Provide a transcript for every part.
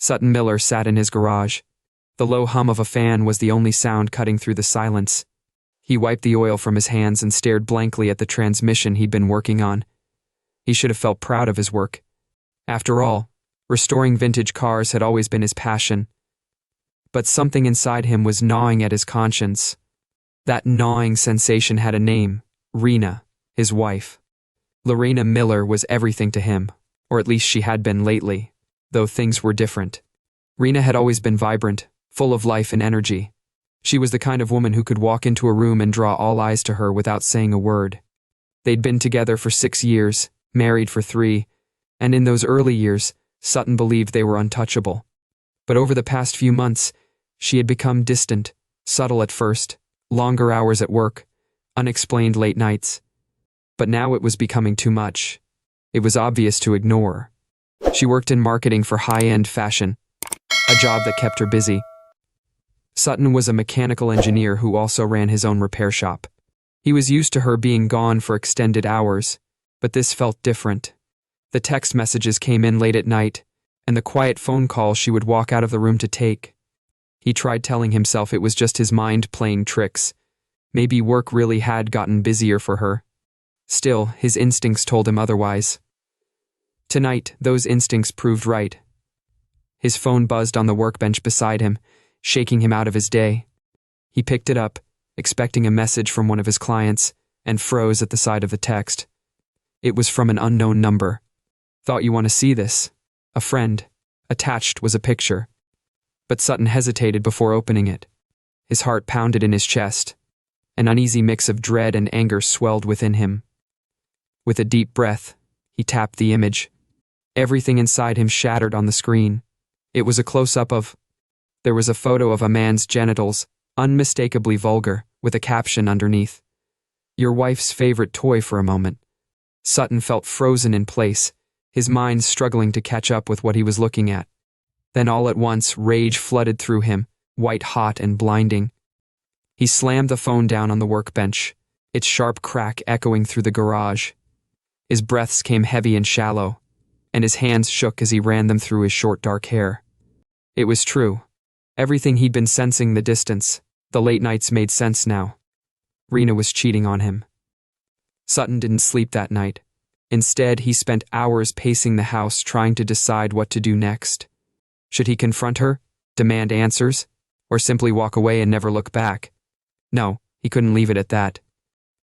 Sutton Miller sat in his garage. The low hum of a fan was the only sound cutting through the silence. He wiped the oil from his hands and stared blankly at the transmission he'd been working on. He should have felt proud of his work. After all, restoring vintage cars had always been his passion. But something inside him was gnawing at his conscience. That gnawing sensation had a name: Rena, his wife. Lorena Miller was everything to him, or at least she had been lately, though things were different. Rena had always been vibrant, full of life and energy. She was the kind of woman who could walk into a room and draw all eyes to her without saying a word. They'd been together for 6 years, married for 3, and in those early years, Sutton believed they were untouchable. But over the past few months, she had become distant, subtle at first, longer hours at work, unexplained late nights. But now it was becoming too much. It was obvious to ignore. She worked in marketing for high-end fashion, a job that kept her busy. Sutton was a mechanical engineer who also ran his own repair shop. He was used to her being gone for extended hours, but this felt different. The text messages came in late at night, and the quiet phone calls she would walk out of the room to take. He tried telling himself it was just his mind playing tricks. Maybe work really had gotten busier for her. Still, his instincts told him otherwise. Tonight, those instincts proved right. His phone buzzed on the workbench beside him, shaking him out of his day. He picked it up, expecting a message from one of his clients, and froze at the sight of the text. It was from an unknown number. "Thought you want to see this. A friend." Attached was a picture. But Sutton hesitated before opening it. His heart pounded in his chest. An uneasy mix of dread and anger swelled within him. With a deep breath, he tapped the image. Everything inside him shattered on the screen. It was a close-up of... There was a photo of a man's genitals, unmistakably vulgar, with a caption underneath. "Your wife's favorite toy." For a moment, Sutton felt frozen in place, his mind struggling to catch up with what he was looking at. Then all at once, rage flooded through him, white-hot and blinding. He slammed the phone down on the workbench, its sharp crack echoing through the garage. His breaths came heavy and shallow, and his hands shook as he ran them through his short dark hair. It was true. Everything he'd been sensing the distance, the late nights made sense now. Rena was cheating on him. Sutton didn't sleep that night. Instead, he spent hours pacing the house trying to decide what to do next. Should he confront her, demand answers, or simply walk away and never look back? No, he couldn't leave it at that.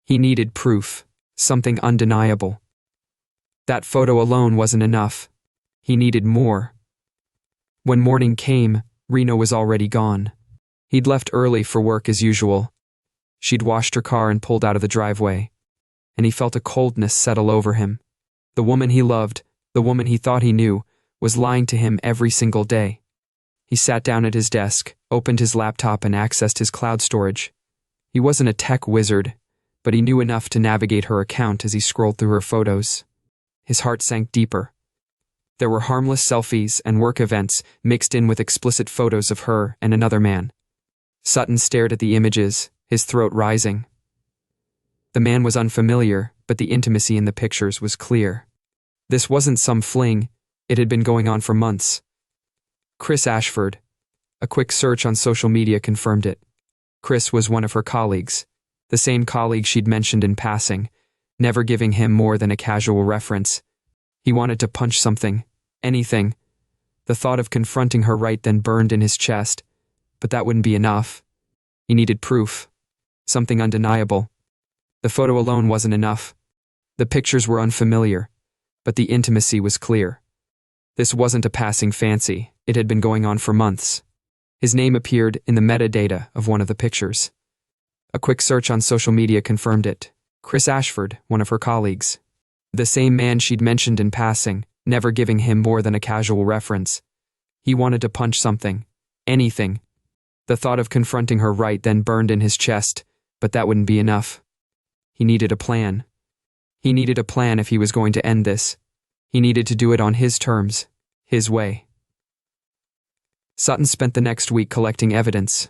He needed proof, something undeniable. That photo alone wasn't enough. He needed more. When morning came, Rena was already gone. He'd left early for work as usual. She'd washed her car and pulled out of the driveway, and he felt a coldness settle over him. The woman he loved, the woman he thought he knew, was lying to him every single day. He sat down at his desk, opened his laptop and accessed his cloud storage. He wasn't a tech wizard, but he knew enough to navigate her account as he scrolled through her photos. His heart sank deeper. There were harmless selfies and work events mixed in with explicit photos of her and another man. Sutton stared at the images, his throat rising. The man was unfamiliar, but the intimacy in the pictures was clear. This wasn't some fling. It had been going on for months. Chris Ashford. A quick search on social media confirmed it. Chris was one of her colleagues, the same colleague she'd mentioned in passing, never giving him more than a casual reference. He wanted to punch something, anything. The thought of confronting her right then burned in his chest, but that wouldn't be enough. He needed proof, something undeniable. The photo alone wasn't enough. The pictures were unfamiliar, but the intimacy was clear. This wasn't a passing fancy. It had been going on for months. His name appeared in the metadata of one of the pictures. A quick search on social media confirmed it. Chris Ashford, one of her colleagues. The same man she'd mentioned in passing, never giving him more than a casual reference. He wanted to punch something, anything. The thought of confronting her right then burned in his chest, but that wouldn't be enough. He needed a plan. He needed a plan if he was going to end this. He needed to do it on his terms, his way. Sutton spent the next week collecting evidence.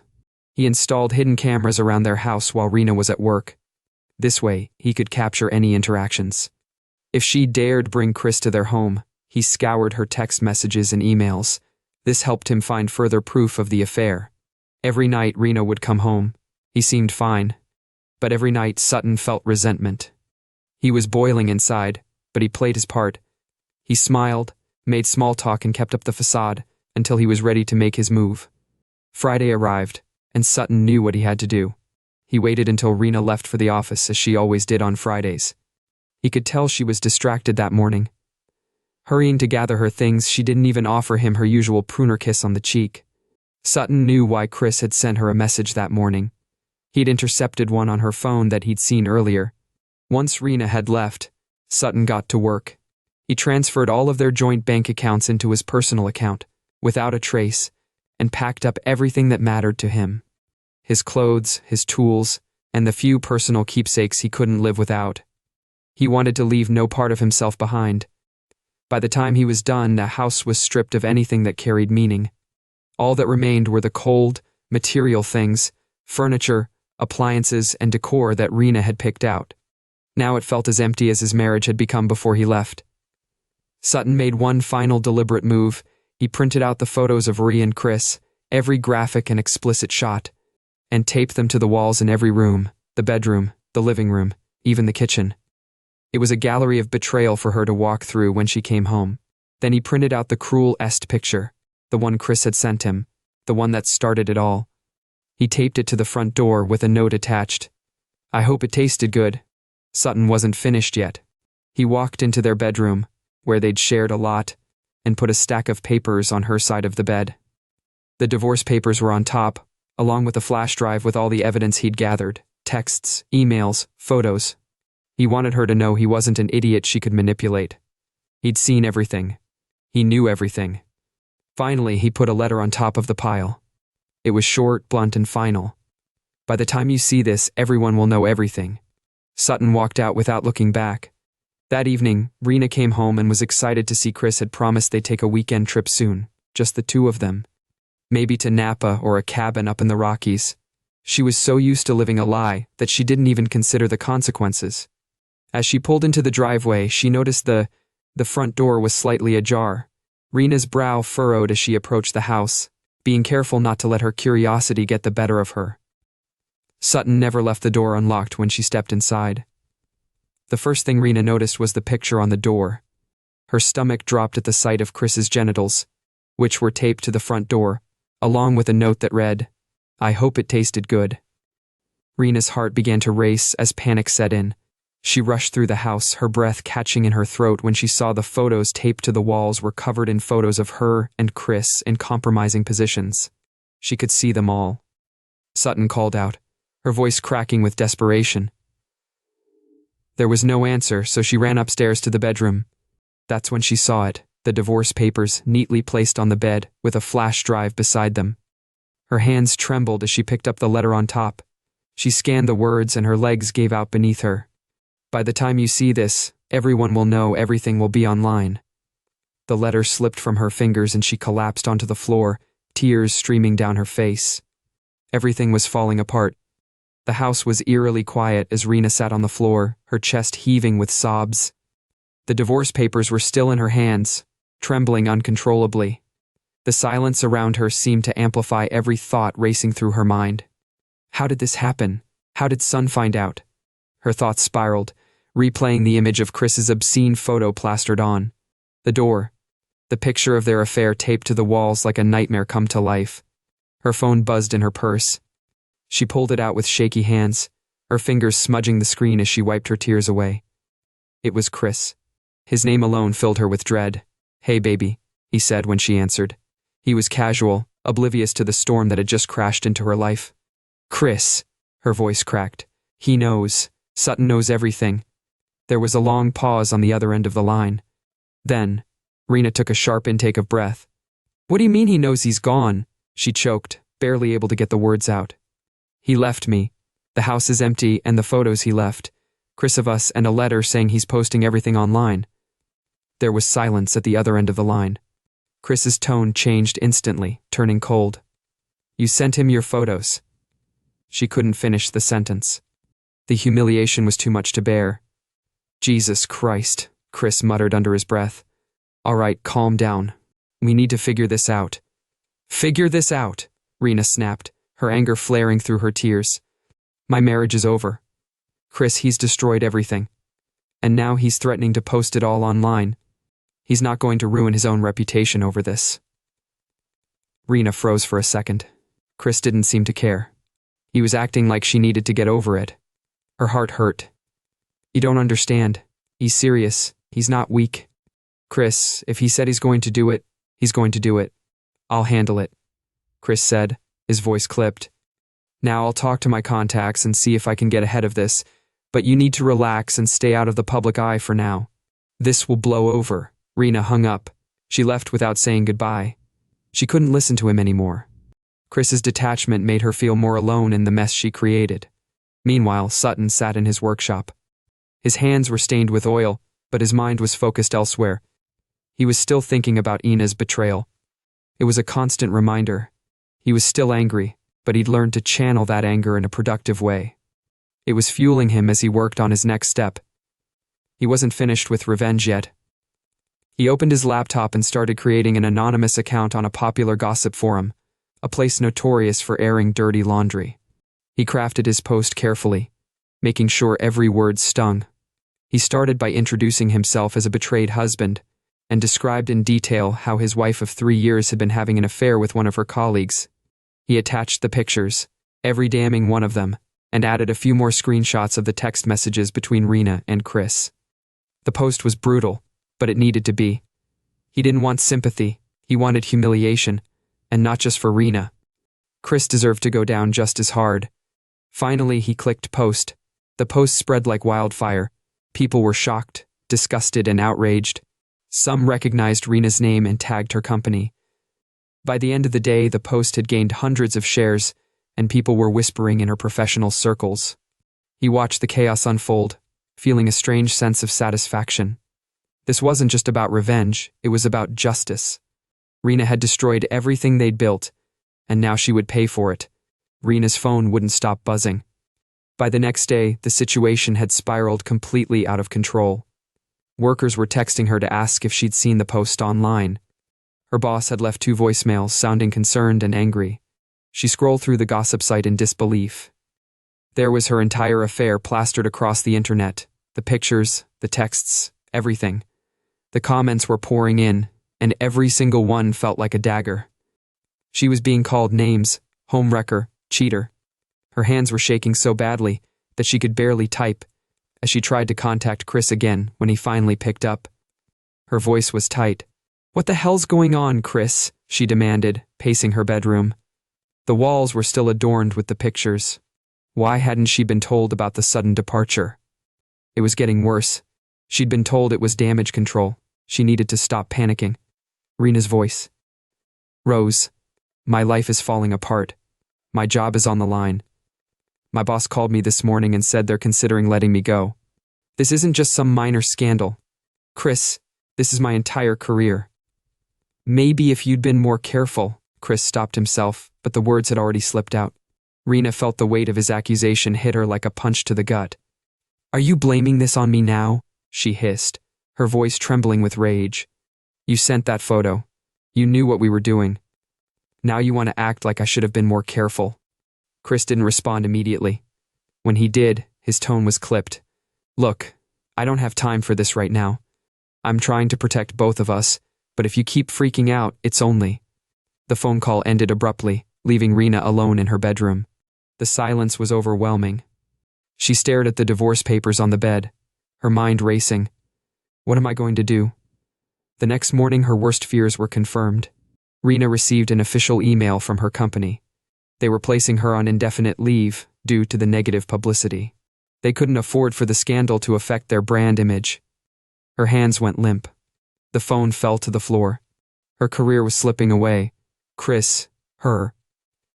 He installed hidden cameras around their house while Rena was at work. This way, he could capture any interactions. If she dared bring Chris to their home, he scoured her text messages and emails, This helped him find further proof of the affair. Every night Rena would come home. He seemed fine. But every night Sutton felt resentment. He was boiling inside, but he played his part. He smiled, made small talk and kept up the facade until he was ready to make his move. Friday arrived, and Sutton knew what he had to do. He waited until Rena left for the office as she always did on Fridays. He could tell she was distracted that morning. Hurrying to gather her things, she didn't even offer him her usual pruner kiss on the cheek. Sutton knew why Chris had sent her a message that morning. He'd intercepted one on her phone that he'd seen earlier. Once Rena had left, Sutton got to work. He transferred all of their joint bank accounts into his personal account, without a trace, and packed up everything that mattered to him. His clothes, his tools, and the few personal keepsakes he couldn't live without. He wanted to leave no part of himself behind. By the time he was done, the house was stripped of anything that carried meaning. All that remained were the cold, material things, furniture, appliances, and decor that Rena had picked out. Now it felt as empty as his marriage had become before he left. Sutton made one final deliberate move. He printed out the photos of Rhea and Chris, every graphic and explicit shot, and taped them to the walls in every room, the bedroom, the living room, even the kitchen. It was a gallery of betrayal for her to walk through when she came home. Then he printed out the cruel picture, the one Chris had sent him, the one that started it all. He taped it to the front door with a note attached. "I hope it tasted good." Sutton wasn't finished yet. He walked into their bedroom, where they'd shared a lot, and put a stack of papers on her side of the bed. The divorce papers were on top, along with a flash drive with all the evidence he'd gathered, texts, emails, photos. He wanted her to know he wasn't an idiot she could manipulate. He'd seen everything. He knew everything. Finally, he put a letter on top of the pile. It was short, blunt, and final. "By the time you see this, everyone will know everything." Sutton walked out without looking back. That evening, Rena came home and was excited to see Chris had promised they'd take a weekend trip soon, just the two of them. Maybe to Napa or a cabin up in the Rockies. She was so used to living a lie that she didn't even consider the consequences. As she pulled into the driveway, she noticed the front door was slightly ajar. Rena's brow furrowed as she approached the house, being careful not to let her curiosity get the better of her. Sutton never left the door unlocked when she stepped inside. The first thing Rena noticed was the picture on the door. Her stomach dropped at the sight of Chris's genitals, which were taped to the front door, along with a note that read, "I hope it tasted good." Rena's heart began to race as panic set in. She rushed through the house, her breath catching in her throat when she saw the photos taped to the walls were covered in photos of her and Chris in compromising positions. She could see them all. Sutton called out, her voice cracking with desperation. There was no answer, so she ran upstairs to the bedroom. That's when she saw it, the divorce papers neatly placed on the bed with a flash drive beside them. Her hands trembled as she picked up the letter on top. She scanned the words and her legs gave out beneath her. "By the time you see this, everyone will know, everything will be online." The letter slipped from her fingers and she collapsed onto the floor, tears streaming down her face. Everything was falling apart. The house was eerily quiet as Rena sat on the floor, her chest heaving with sobs. The divorce papers were still in her hands, trembling uncontrollably. The silence around her seemed to amplify every thought racing through her mind. How did this happen? How did Son find out? Her thoughts spiraled, replaying the image of Chris's obscene photo plastered on the door, the picture of their affair taped to the walls like a nightmare come to life. Her phone buzzed in her purse. She pulled it out with shaky hands, her fingers smudging the screen as she wiped her tears away. It was Chris. His name alone filled her with dread. "Hey, baby," he said when she answered. He was casual, oblivious to the storm that had just crashed into her life. "Chris," her voice cracked. "He knows. Sutton knows everything." There was a long pause on the other end of the line. Then, Rena took a sharp intake of breath. "What do you mean he knows he's gone?" she choked, barely able to get the words out. "He left me. The house is empty and the photos he left. Chris of us and a letter saying he's posting everything online." There was silence at the other end of the line. Chris's tone changed instantly, turning cold. "You sent him your photos." She couldn't finish the sentence. The humiliation was too much to bear. "Jesus Christ," Chris muttered under his breath. "All right, calm down. We need to figure this out. Figure this out, Rena snapped, her anger flaring through her tears. My marriage is over. Chris, he's destroyed everything. And now he's threatening to post it all online. He's not going to ruin his own reputation over this. Rena froze for a second. Chris didn't seem to care. He was acting like she needed to get over it. Her heart hurt. You don't understand. He's serious. He's not weak. Chris, if he said he's going to do it, he's going to do it. I'll handle it, Chris said, his voice clipped. Now I'll talk to my contacts and see if I can get ahead of this, but you need to relax and stay out of the public eye for now. This will blow over. Rena hung up. She left without saying goodbye. She couldn't listen to him anymore. Chris's detachment made her feel more alone in the mess she created. Meanwhile, Sutton sat in his workshop. His hands were stained with oil, but his mind was focused elsewhere. He was still thinking about Ina's betrayal. It was a constant reminder. He was still angry, but he'd learned to channel that anger in a productive way. It was fueling him as he worked on his next step. He wasn't finished with revenge yet. He opened his laptop and started creating an anonymous account on a popular gossip forum, a place notorious for airing dirty laundry. He crafted his post carefully, making sure every word stung. He started by introducing himself as a betrayed husband, and described in detail how his wife of 3 years had been having an affair with one of her colleagues. He attached the pictures, every damning one of them, and added a few more screenshots of the text messages between Rena and Chris. The post was brutal, but it needed to be. He didn't want sympathy, he wanted humiliation, and not just for Rena. Chris deserved to go down just as hard. Finally, he clicked post. The post spread like wildfire. People were shocked, disgusted, and outraged. Some recognized Rena's name and tagged her company. By the end of the day, the post had gained hundreds of shares, and people were whispering in her professional circles. He watched the chaos unfold, feeling a strange sense of satisfaction. This wasn't just about revenge, it was about justice. Rena had destroyed everything they'd built, and now she would pay for it. Rena's phone wouldn't stop buzzing. By the next day, the situation had spiraled completely out of control. Workers were texting her to ask if she'd seen the post online. Her boss had left 2 voicemails, sounding concerned and angry. She scrolled through the gossip site in disbelief. There was her entire affair plastered across the internet. The pictures, the texts, everything. The comments were pouring in, and every single one felt like a dagger. She was being called names: homewrecker, cheater. Her hands were shaking so badly that she could barely type, as she tried to contact Chris again when he finally picked up. Her voice was tight. "What the hell's going on, Chris?" she demanded, pacing her bedroom. The walls were still adorned with the pictures. Why hadn't she been told about the sudden departure? It was getting worse. She'd been told it was damage control. She needed to stop panicking. Rena's voice. "Rose, my life is falling apart. My job is on the line. My boss called me this morning and said they're considering letting me go. This isn't just some minor scandal. Chris, this is my entire career." "Maybe if you'd been more careful," Chris stopped himself, but the words had already slipped out. Rena felt the weight of his accusation hit her like a punch to the gut. "Are you blaming this on me now?" she hissed, her voice trembling with rage. "You sent that photo. You knew what we were doing. Now you want to act like I should have been more careful." Chris didn't respond immediately. When he did, his tone was clipped. "Look, I don't have time for this right now. I'm trying to protect both of us, but if you keep freaking out, it's only..." The phone call ended abruptly, leaving Rena alone in her bedroom. The silence was overwhelming. She stared at the divorce papers on the bed, her mind racing. What am I going to do? The next morning, her worst fears were confirmed. Rena received an official email from her company. They were placing her on indefinite leave due to the negative publicity. They couldn't afford for the scandal to affect their brand image. Her hands went limp. The phone fell to the floor. Her career was slipping away. Chris, her.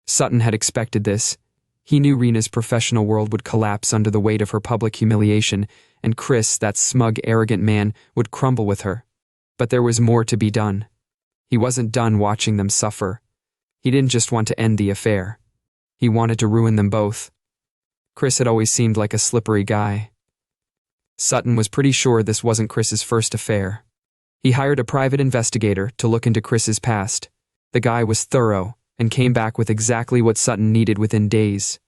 Sutton had expected this. He knew Rena's professional world would collapse under the weight of her public humiliation, and Chris, that smug, arrogant man, would crumble with her. But there was more to be done. He wasn't done watching them suffer. He didn't just want to end the affair. He wanted to ruin them both. Chris had always seemed like a slippery guy. Sutton was pretty sure this wasn't Chris's first affair. He hired a private investigator to look into Chris's past. The guy was thorough and came back with exactly what Sutton needed within days.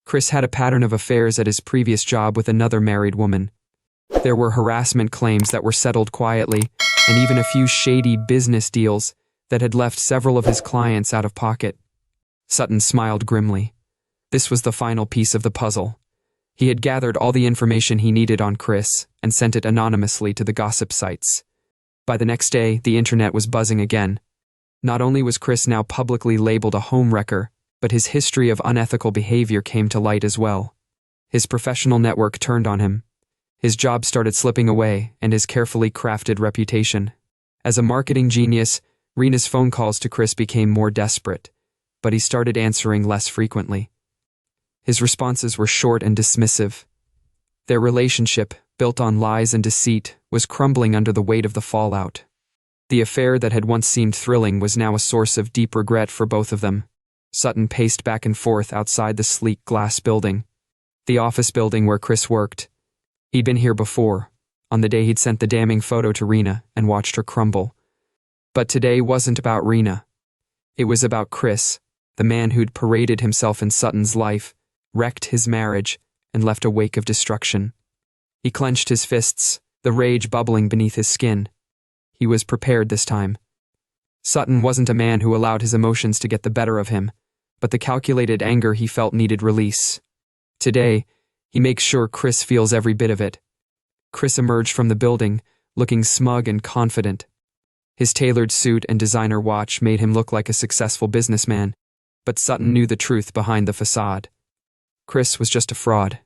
Chris had a pattern of affairs at his previous job with another married woman. There were harassment claims that were settled quietly, and even a few shady business deals that had left several of his clients out of pocket. Sutton smiled grimly. This was the final piece of the puzzle. He had gathered all the information he needed on Chris and sent it anonymously to the gossip sites. By the next day, the internet was buzzing again. Not only was Chris now publicly labeled a homewrecker, but his history of unethical behavior came to light as well. His professional network turned on him. His job started slipping away, and his carefully crafted reputation. As a marketing genius, Rena's phone calls to Chris became more desperate, but he started answering less frequently. His responses were short and dismissive. Their relationship, built on lies and deceit, was crumbling under the weight of the fallout. The affair that had once seemed thrilling was now a source of deep regret for both of them. Sutton paced back and forth outside the sleek glass building, the office building where Chris worked. He'd been here before, on the day he'd sent the damning photo to Rena and watched her crumble. But today wasn't about Rena. It was about Chris, the man who'd paraded himself in Sutton's life, wrecked his marriage, and left a wake of destruction. He clenched his fists, the rage bubbling beneath his skin. He was prepared this time. Sutton wasn't a man who allowed his emotions to get the better of him, but the calculated anger he felt needed release. Today, he makes sure Chris feels every bit of it. Chris emerged from the building, looking smug and confident. His tailored suit and designer watch made him look like a successful businessman, but Sutton knew the truth behind the facade. Chris was just a fraud.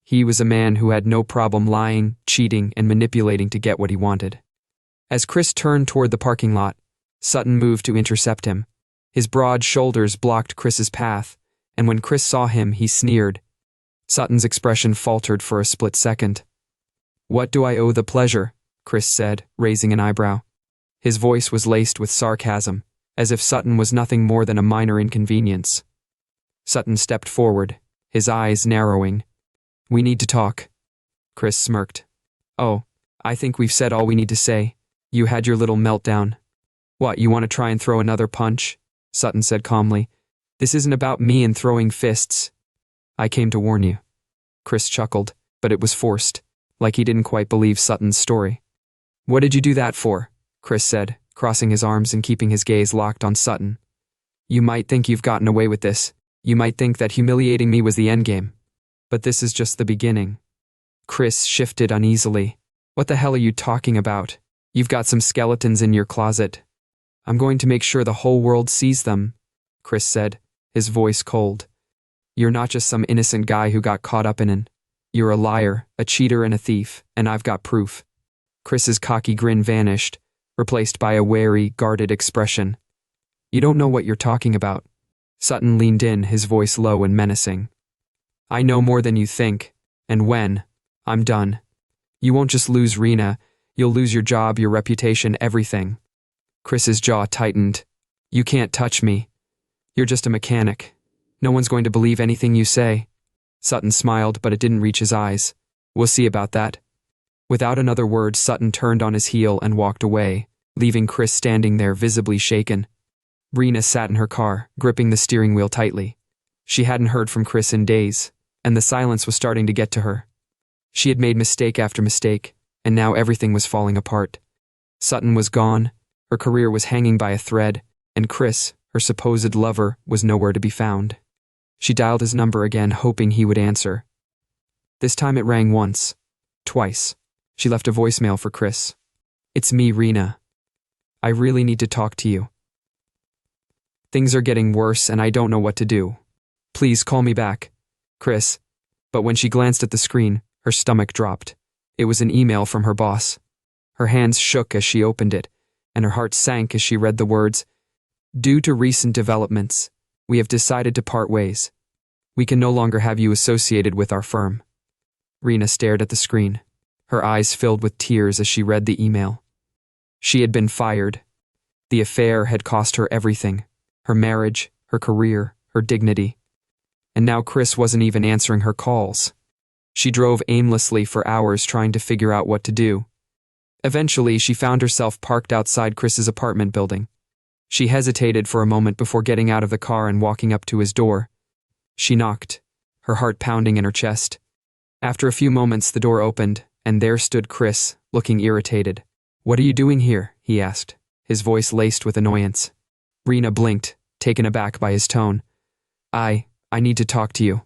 He was a man who had no problem lying, cheating, and manipulating to get what he wanted. As Chris turned toward the parking lot, Sutton moved to intercept him. His broad shoulders blocked Chris's path, and when Chris saw him, he sneered. Sutton's expression faltered for a split second. "What do I owe the pleasure?" Chris said, raising an eyebrow. His voice was laced with sarcasm, as if Sutton was nothing more than a minor inconvenience. Sutton stepped forward, his eyes narrowing. "We need to talk." Chris smirked. "Oh, I think we've said all we need to say. You had your little meltdown." "What, you want to try and throw another punch?" Sutton said calmly. "This isn't about me and throwing fists. I came to warn you." Chris chuckled, but it was forced, like he didn't quite believe Sutton's story. "What did you do that for?" Chris said, crossing his arms and keeping his gaze locked on Sutton. "You might think you've gotten away with this. You might think that humiliating me was the endgame. But this is just the beginning." Chris shifted uneasily. "What the hell are you talking about? You've got some skeletons in your closet." "I'm going to make sure the whole world sees them," Chris said, his voice cold. "You're not just some innocent guy who got caught up in an. You're a liar, a cheater, and a thief, and I've got proof." Chris's cocky grin vanished, replaced by a wary, guarded expression. "You don't know what you're talking about." Sutton leaned in, his voice low and menacing. "I know more than you think, and when I'm done, you won't just lose Rena, you'll lose your job, your reputation, everything." Chris's jaw tightened. "You can't touch me. You're just a mechanic. No one's going to believe anything you say." Sutton smiled, but it didn't reach his eyes. "We'll see about that." Without another word, Sutton turned on his heel and walked away, leaving Chris standing there visibly shaken. Rena sat in her car, gripping the steering wheel tightly. She hadn't heard from Chris in days, and the silence was starting to get to her. She had made mistake after mistake, and now everything was falling apart. Sutton was gone, her career was hanging by a thread, and Chris, her supposed lover, was nowhere to be found. She dialed his number again, hoping he would answer. This time it rang once, twice. She left a voicemail for Chris. "It's me, Rena. I really need to talk to you. Things are getting worse and I don't know what to do. Please call me back, Chris." But when she glanced at the screen, her stomach dropped. It was an email from her boss. Her hands shook as she opened it, and her heart sank as she read the words, "Due to recent developments, we have decided to part ways. We can no longer have you associated with our firm." Rena stared at the screen, her eyes filled with tears as she read the email. She had been fired. The affair had cost her everything. Her marriage, her career, her dignity. And now Chris wasn't even answering her calls. She drove aimlessly for hours trying to figure out what to do. Eventually, she found herself parked outside Chris's apartment building. She hesitated for a moment before getting out of the car and walking up to his door. She knocked, her heart pounding in her chest. After a few moments, the door opened, and there stood Chris, looking irritated. "What are you doing here?" he asked, his voice laced with annoyance. Rena blinked, taken aback by his tone. I need to talk to you.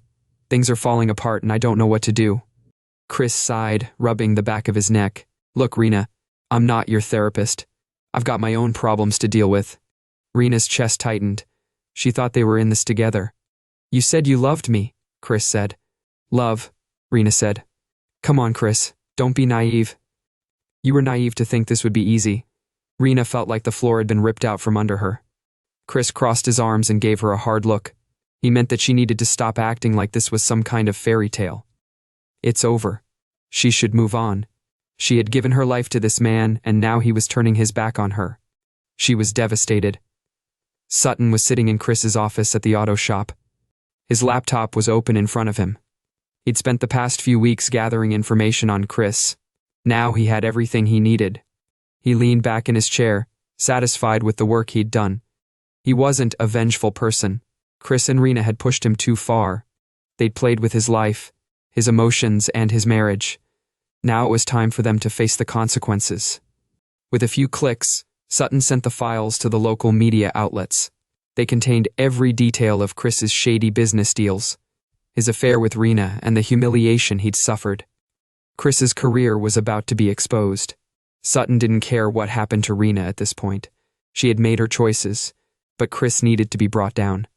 Things are falling apart and I don't know what to do." Chris sighed, rubbing the back of his neck. "Look, Rena, I'm not your therapist. I've got my own problems to deal with." Rena's chest tightened. She thought they were in this together. "You said you loved me," Chris said. "Love," Rena said. "Come on, Chris, don't be naive." "You were naive to think this would be easy." Rena felt like the floor had been ripped out from under her. Chris crossed his arms and gave her a hard look. He meant that she needed to stop acting like this was some kind of fairy tale. It's over. She should move on. She had given her life to this man, and now he was turning his back on her. She was devastated. Sutton was sitting in Chris's office at the auto shop. His laptop was open in front of him. He'd spent the past few weeks gathering information on Chris. Now he had everything he needed. He leaned back in his chair, satisfied with the work he'd done. He wasn't a vengeful person. Chris and Rena had pushed him too far. They'd played with his life, his emotions, and his marriage. Now it was time for them to face the consequences. With a few clicks, Sutton sent the files to the local media outlets. They contained every detail of Chris's shady business deals, his affair with Rena, and the humiliation he'd suffered. Chris's career was about to be exposed. Sutton didn't care what happened to Rena at this point. She had made her choices, but Chris needed to be brought down.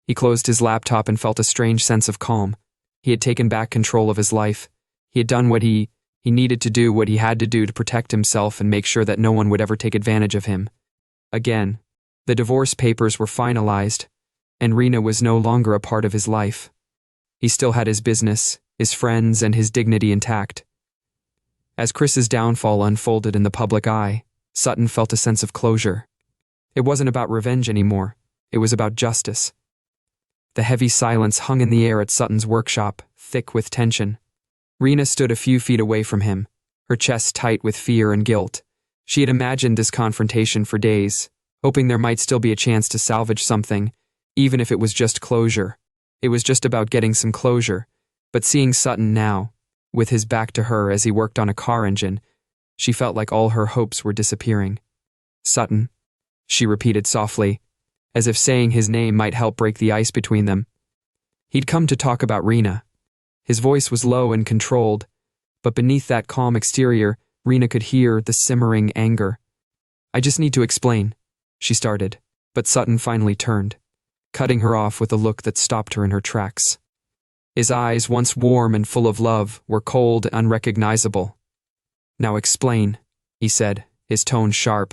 He closed his laptop and felt a strange sense of calm. He had taken back control of his life. He had done what he needed to do, what he had to do to protect himself and make sure that no one would ever take advantage of him. Again, the divorce papers were finalized, and Rena was no longer a part of his life. He still had his business, his friends, and his dignity intact. As Chris's downfall unfolded in the public eye, Sutton felt a sense of closure. It wasn't about revenge anymore. It was about justice. The heavy silence hung in the air at Sutton's workshop, thick with tension. Rena stood a few feet away from him, her chest tight with fear and guilt. She had imagined this confrontation for days, hoping there might still be a chance to salvage something, even if it was just closure. It was just about getting some closure. But seeing Sutton now, with his back to her as he worked on a car engine, she felt like all her hopes were disappearing. "Sutton," she repeated softly, as if saying his name might help break the ice between them. He'd come to talk about Rena. His voice was low and controlled, but beneath that calm exterior, Rena could hear the simmering anger. "I just need to explain," she started, but Sutton finally turned, cutting her off with a look that stopped her in her tracks. His eyes, once warm and full of love, were cold and unrecognizable. "Now explain," he said, his tone sharp.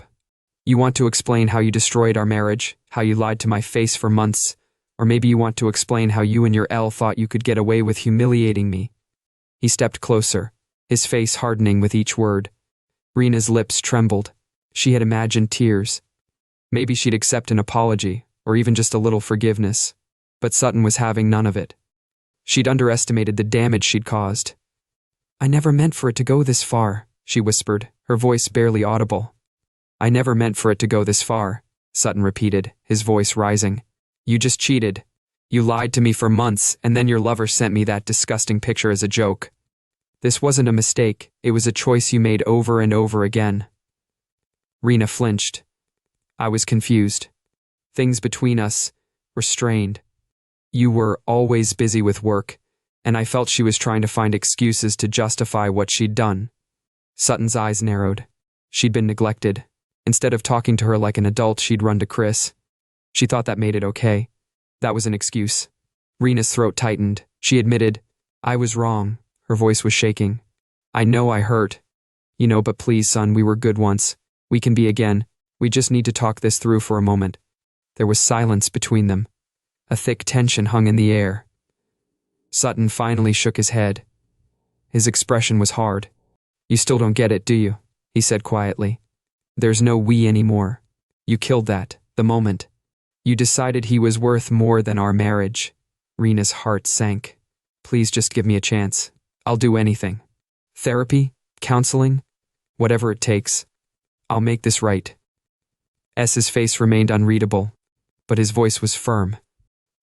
"You want to explain how you destroyed our marriage, how you lied to my face for months, or maybe you want to explain how you and your L thought you could get away with humiliating me." He stepped closer, his face hardening with each word. Rena's lips trembled. She had imagined tears. Maybe she'd accept an apology, or even just a little forgiveness, but Sutton was having none of it. She'd underestimated the damage she'd caused. "I never meant for it to go this far," she whispered, her voice barely audible. "I never meant for it to go this far," Sutton repeated, his voice rising. "You just cheated. You lied to me for months, and then your lover sent me that disgusting picture as a joke. This wasn't a mistake, it was a choice you made over and over again." Rena flinched. "I was confused. Things between us were strained. You were always busy with work, and I felt she was trying to find excuses to justify what she'd done." Sutton's eyes narrowed. She'd been neglected. Instead of talking to her like an adult, she'd run to Chris. She thought that made it okay. That was an excuse. Rena's throat tightened. She admitted, "I was wrong." Her voice was shaking. "I know I hurt. But please, son, we were good once. We can be again. We just need to talk this through for a moment." There was silence between them. A thick tension hung in the air. Sutton finally shook his head. His expression was hard. "You still don't get it, do you?" he said quietly. "There's no we anymore. You killed that, the moment. You decided he was worth more than our marriage." Rena's heart sank. "Please just give me a chance. I'll do anything. Therapy, counseling, whatever it takes. I'll make this right." S's face remained unreadable, but his voice was firm.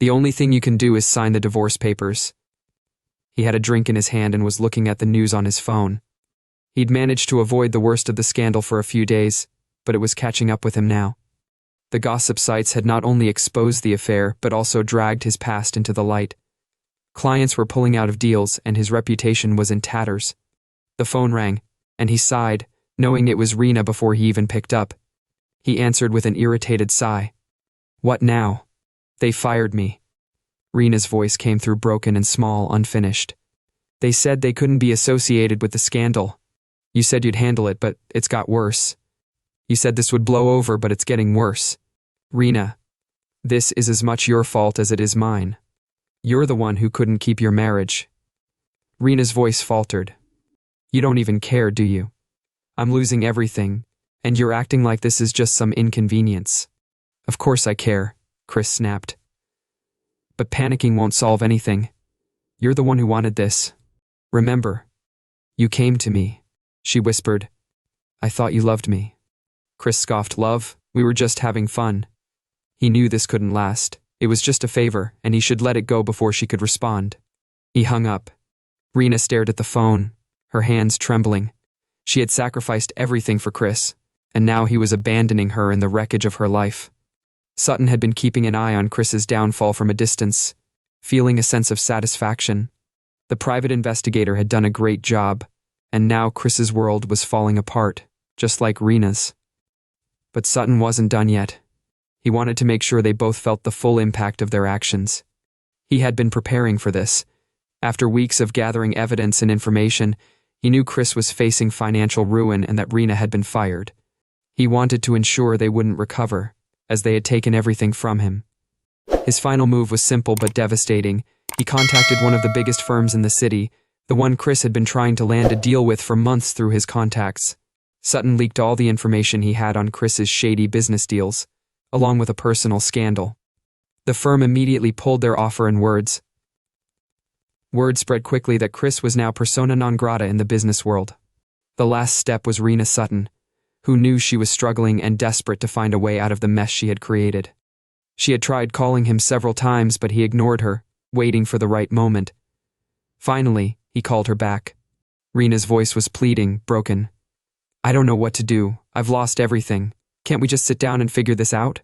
The only thing you can do is sign the divorce papers. He had a drink in his hand and was looking at the news on his phone. He'd managed to avoid the worst of the scandal for a few days, but it was catching up with him now. The gossip sites had not only exposed the affair, but also dragged his past into the light. Clients were pulling out of deals, and his reputation was in tatters. The phone rang, and he sighed, knowing it was Rena before he even picked up. He answered with an irritated sigh. "What now?" "They fired me." Rena's voice came through broken and small, unfinished. "They said they couldn't be associated with the scandal. You said you'd handle it, but it's got worse. You said this would blow over, but it's getting worse. Rena, this is as much your fault as it is mine. You're the one who couldn't keep your marriage." Rena's voice faltered. "You don't even care, do you? I'm losing everything, and you're acting like this is just some inconvenience." "Of course I care," Chris snapped. "But panicking won't solve anything. You're the one who wanted this. Remember? You came to me," she whispered. "I thought you loved me." Chris scoffed. "Love? We were just having fun." He knew this couldn't last. It was just a favor, and he should let it go before she could respond. He hung up. Rena stared at the phone, her hands trembling. She had sacrificed everything for Chris, and now he was abandoning her in the wreckage of her life. Sutton had been keeping an eye on Chris's downfall from a distance, feeling a sense of satisfaction. The private investigator had done a great job, and now Chris's world was falling apart, just like Rena's. But Sutton wasn't done yet. He wanted to make sure they both felt the full impact of their actions. He had been preparing for this. After weeks of gathering evidence and information, he knew Chris was facing financial ruin and that Rena had been fired. He wanted to ensure they wouldn't recover, as they had taken everything from him. His final move was simple but devastating. He contacted one of the biggest firms in the city, the one Chris had been trying to land a deal with for months through his contacts. Sutton leaked all the information he had on Chris's shady business deals, along with a personal scandal. The firm immediately pulled their offer, and word spread quickly that Chris was now persona non grata in the business world. The last step was Rena Sutton, who knew she was struggling and desperate to find a way out of the mess she had created. She had tried calling him several times, but he ignored her, waiting for the right moment. Finally, he called her back. Rena's voice was pleading, broken. "I don't know what to do. I've lost everything. Can't we just sit down and figure this out?"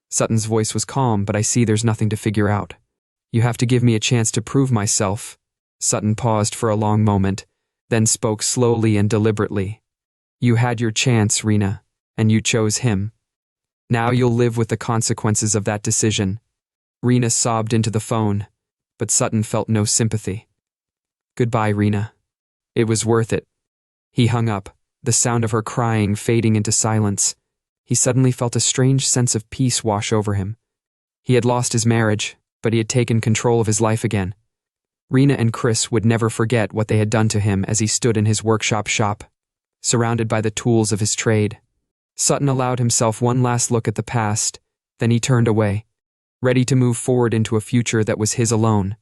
Sutton's voice was calm, "But I see there's nothing to figure out. You have to give me a chance to prove myself." Sutton paused for a long moment, then spoke slowly and deliberately. "You had your chance, Rena, and you chose him. Now you'll live with the consequences of that decision." Rena sobbed into the phone, but Sutton felt no sympathy. "Goodbye, Rena. It was worth it." He hung up, the sound of her crying fading into silence. He suddenly felt a strange sense of peace wash over him. He had lost his marriage, but he had taken control of his life again. Rena and Chris would never forget what they had done to him as he stood in his workshop shop, surrounded by the tools of his trade. Sutton allowed himself one last look at the past, then he turned away, ready to move forward into a future that was his alone.